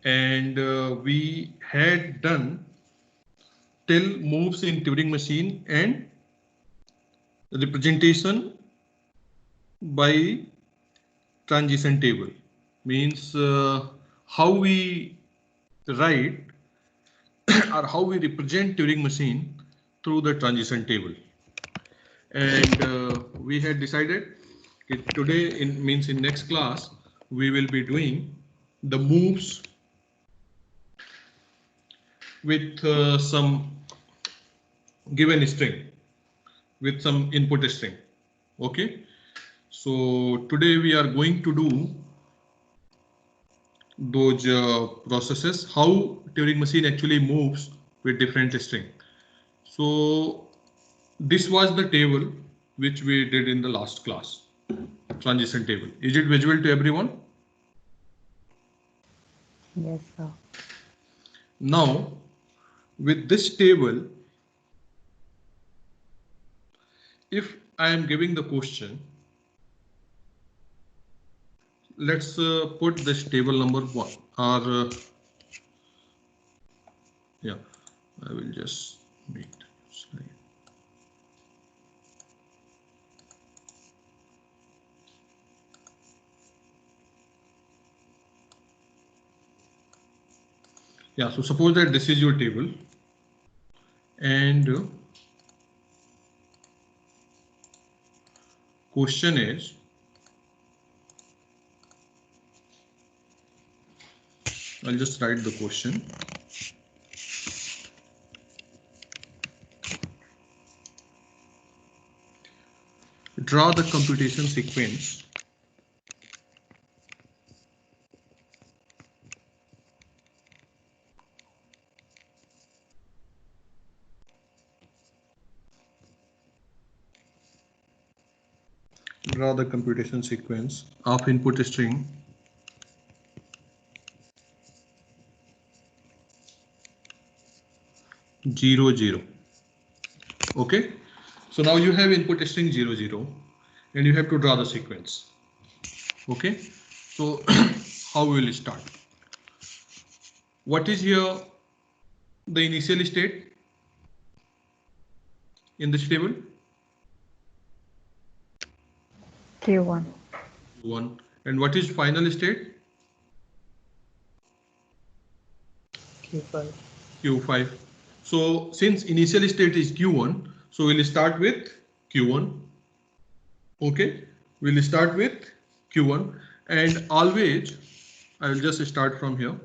and we had done till moves in Turing machine and representation by transition table. Means how we write or how we represent Turing machine through the transition table. And we had decided today in next class we will be doing the moves with some given string, with some input string. Okay, so today we are going to do those processes, how Turing machine actually moves with different string. So this was the table which we did in the last class, transition table. Is it visible to everyone? Yes, sir. Now with this table, if I am giving the question, let's put this table number 1 or yeah, I will just make the slide. Yeah, so suppose that this is your table and question is I'll just write the question. Draw the computation sequence of input string zero zero. Okay, so now you have input string 0 0 and you have to draw the sequence. Okay, so how we will start? What is here the initial state in this table? Q1. 1. And what is final state? Q5. Q5. So since initial state is Q1, so we'll start with Q1. Okay, we'll start with Q1 and always I will just start from here.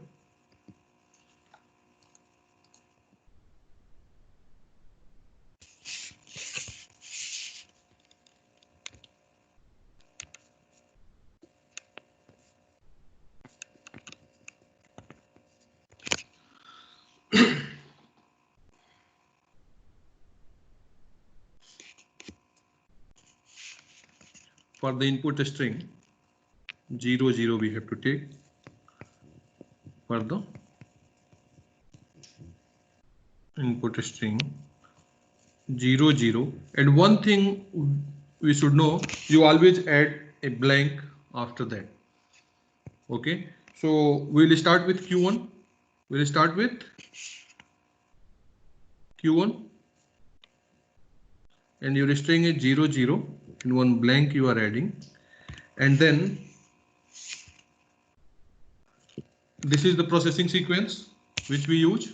For the input string 0 0 we have to take for the input string 0 0, and one thing we should know, you always add a blank after that. Okay, so we'll start with Q1. We'll start with Q1 and your string is 0 0 and one blank you are adding, and then this is the processing sequence which we use.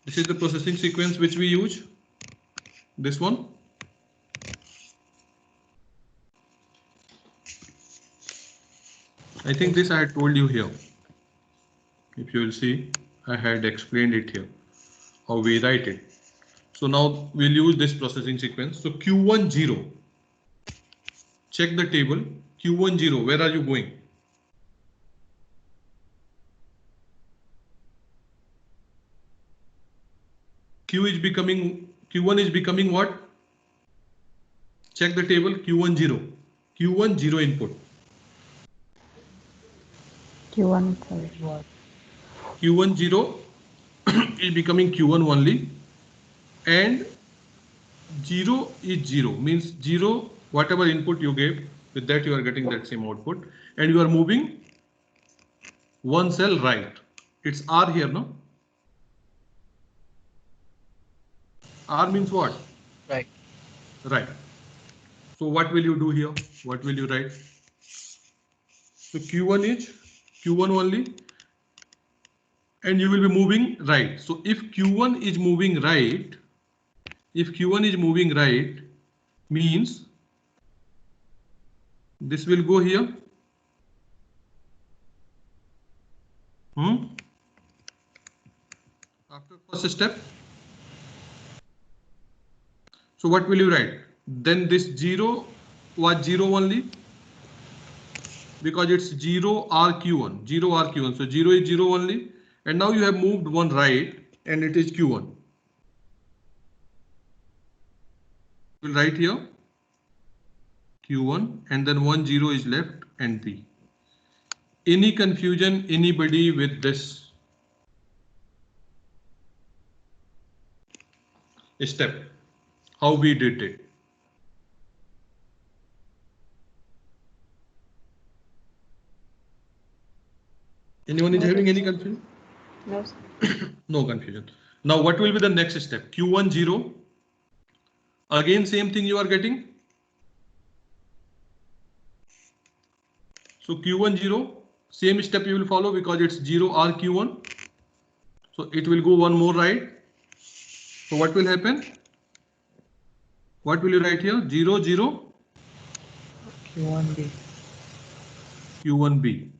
This is the processing sequence which we use. This one. I think this I had told you here. If you will see, I had explained it here, how we write it. So now we'll use this processing sequence. So Q1 0. Check the table. Q1 0. Where are you going? Q1 is becoming what? Check the table. Q1 0. Q1 0 input. Q1 sorry. Q1 0 is becoming Q1 only, and 0 is 0 means 0, whatever input you gave, with that you are getting that same output, and you are moving one cell right. It's R here, no? R means what? Right. Right. So what will you do here? What will you write? So Q1 is Q1 only, and you will be moving right. So if Q1 is moving right, means this will go here. After first step. So what will you write? Then this 0 was 0 only, because it's 0 RQ1, 0 RQ1. So 0 is 0 only, and now you have moved one right, and it is Q1. We'll write here Q1, and then 1 0 is left, and 3. Any confusion, anybody with this step? How we did it? Anyone is having any confusion? No. No confusion. Now what will be the next step? Q1 0. Again same thing you are getting. So Q1 0, same step you will follow because it's 0 RQ1. So it will go one more right. So what will happen? What will you write here? 0 0 Q1B. Q1B.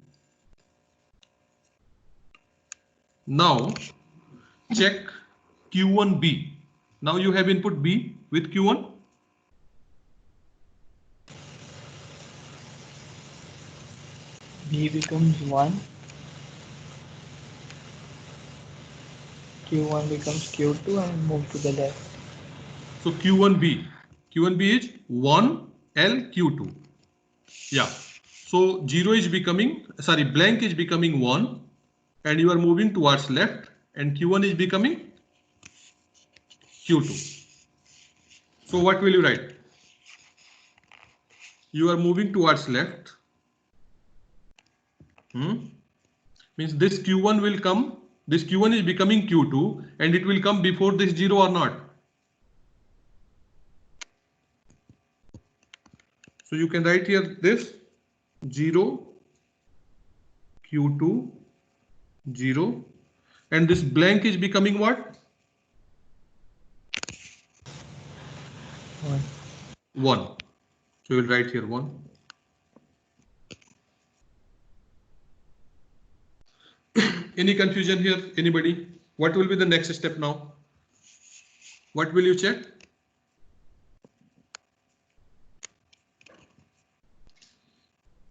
Now check Q1B. Now you have input B with Q1. B becomes 1. Q1 becomes Q2 and move to the left. So Q1B. Q1B is 1 LQ2. Yeah. So 0 is becoming, sorry, blank is becoming 1, and you are moving towards left, and Q1 is becoming Q2. So what will you write? You are moving towards left. Means this Q1 will come, this Q1 is becoming Q2, and it will come before this 0 or not? So you can write here this 0, Q2, 0, and this blank is becoming what? 1. 1. So we will write here 1. Any confusion here? Anybody? What will be the next step now? What will you check?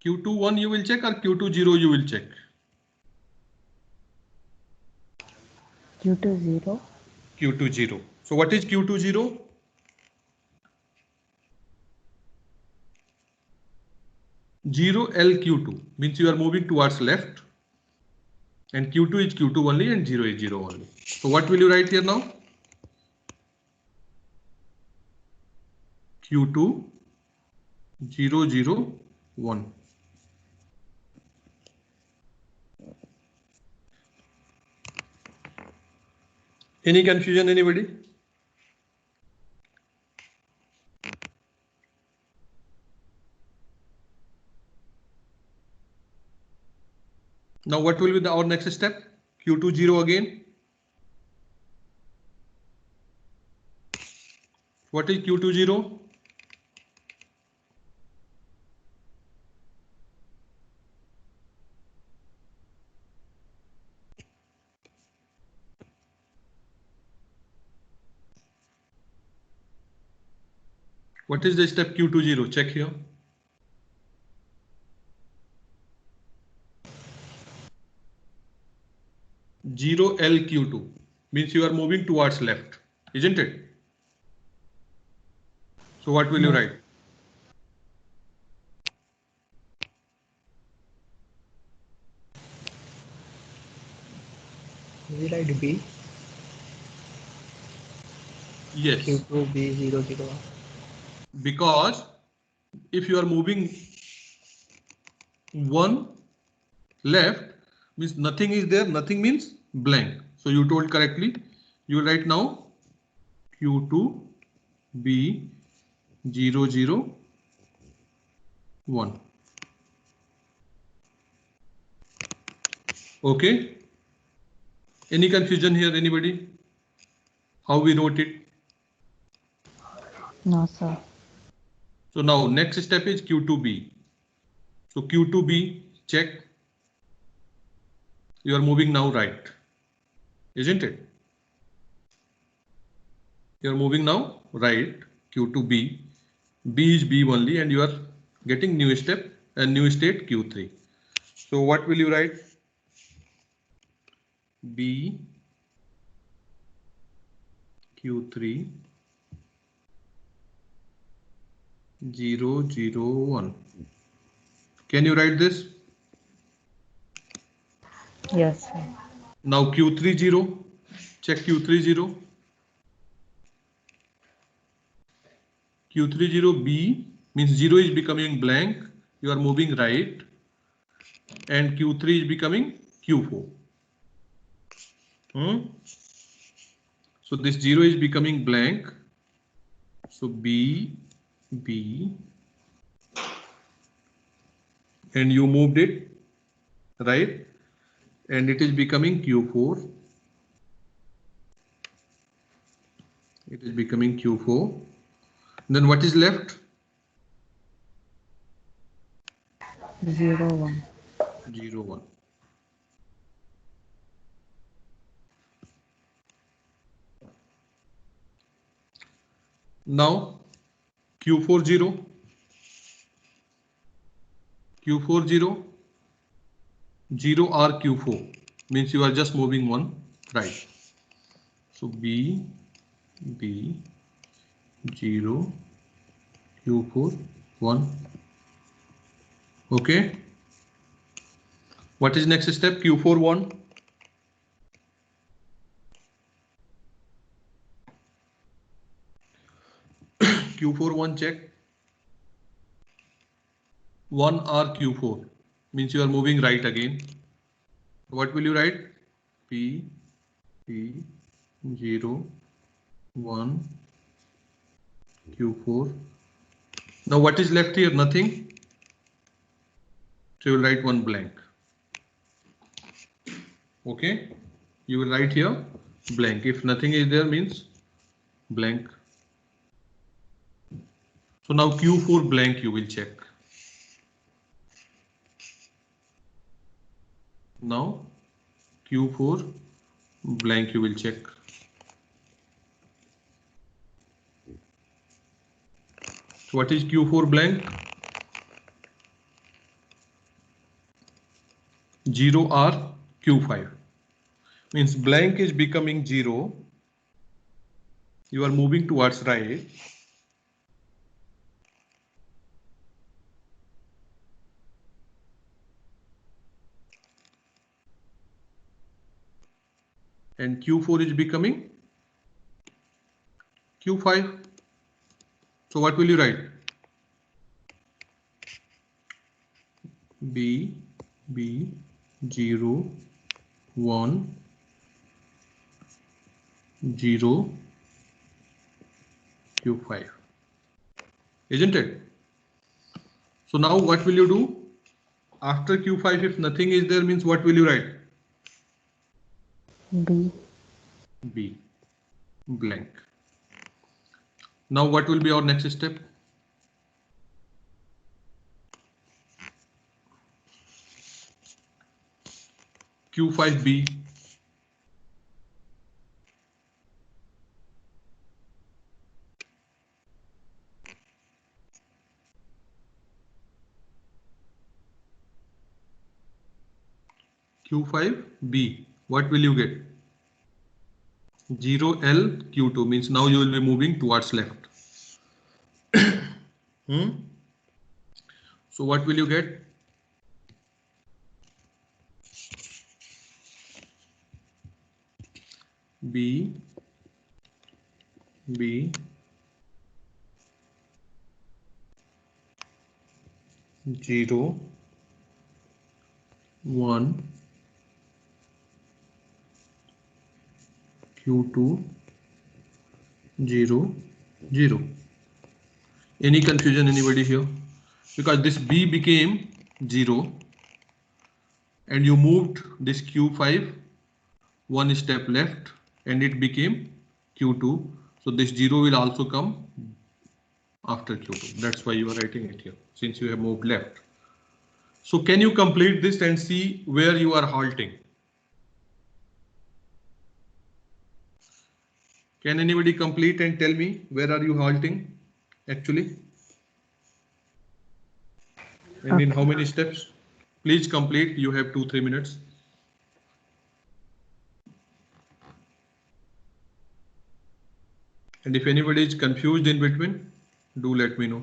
Q2 1 you will check, or Q2 0 you will check? Q2 0. Q2 0. So what is Q2 0? Zero LQ2 means you are moving towards left, and Q2 is Q2 only, and 0 is 0 only. So what will you write here now? Q2 0 0 1. Any confusion, anybody? Now what will be our next step? Q2 0 again. What is Q2 0? What is the step Q2 0? Check here. Zero LQ2 means you are moving towards left, isn't it? So what will you write? We write B. Yes, Q2 B 0 0 1. because if you are moving one left, means nothing is there, nothing means blank. So you told correctly. You write now Q2 B 0 0 1. Okay. Any confusion here, anybody? How we wrote it? No, sir. So now next step is Q2B. So Q2B, check. You are moving now right, isn't it? You are moving now right, Q2B. B is B only, and you are getting new step and new state Q3. So what will you write? B Q3 0 0 1. Can you write this? Yes, sir. Now Q3 0. Check Q3 0. Q3 0 B means 0 is becoming blank. You are moving right, and Q3 is becoming Q4. So this 0 is becoming blank. So B, and you moved it right, and it is becoming Q4. It is becoming Q4. Then what is left? 0 1. 0 1. Now Q4 0. Q4 0. 0 or Q4 means you are just moving one right. So B 0 Q4 1. Okay. What is next step? Q4 1. Q4 1 check. 1 or Q4 means you are moving right again. What will you write? P 0 1 Q4. Now what is left here? Nothing. So you will write one blank. Okay. You will write here blank. If nothing is there means blank. So now Q4 blank you will check. Now Q4 blank you will check. So what is Q4 blank? 0 or Q5 means blank is becoming 0. You are moving towards right. And Q4 is becoming Q5. So what will you write? B 0 1 0 Q5, isn't it? So now what will you do? After Q5, if nothing is there means what will you write? B blank. Now what will be our next step? Q5B. Q5B. What will you get? 0L Q2 means now you will be moving towards left. So what will you get? B B 0 1 Q2 0 0. Any confusion anybody here? Because this B became 0 and you moved this Q5 one step left and it became Q2. So this 0 will also come after Q2. That's why you are writing it here since you have moved left. So can you complete this and see where you are halting? Can anybody complete and tell me where are you halting actually? And in how many steps? Please complete. You have 2-3 minutes. And if anybody is confused in between, do let me know.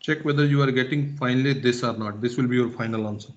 Check whether you are getting finally this or not. This will be your final answer.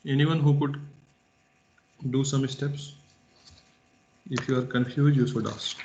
Anyone who could do some steps? If you are confused, you should ask.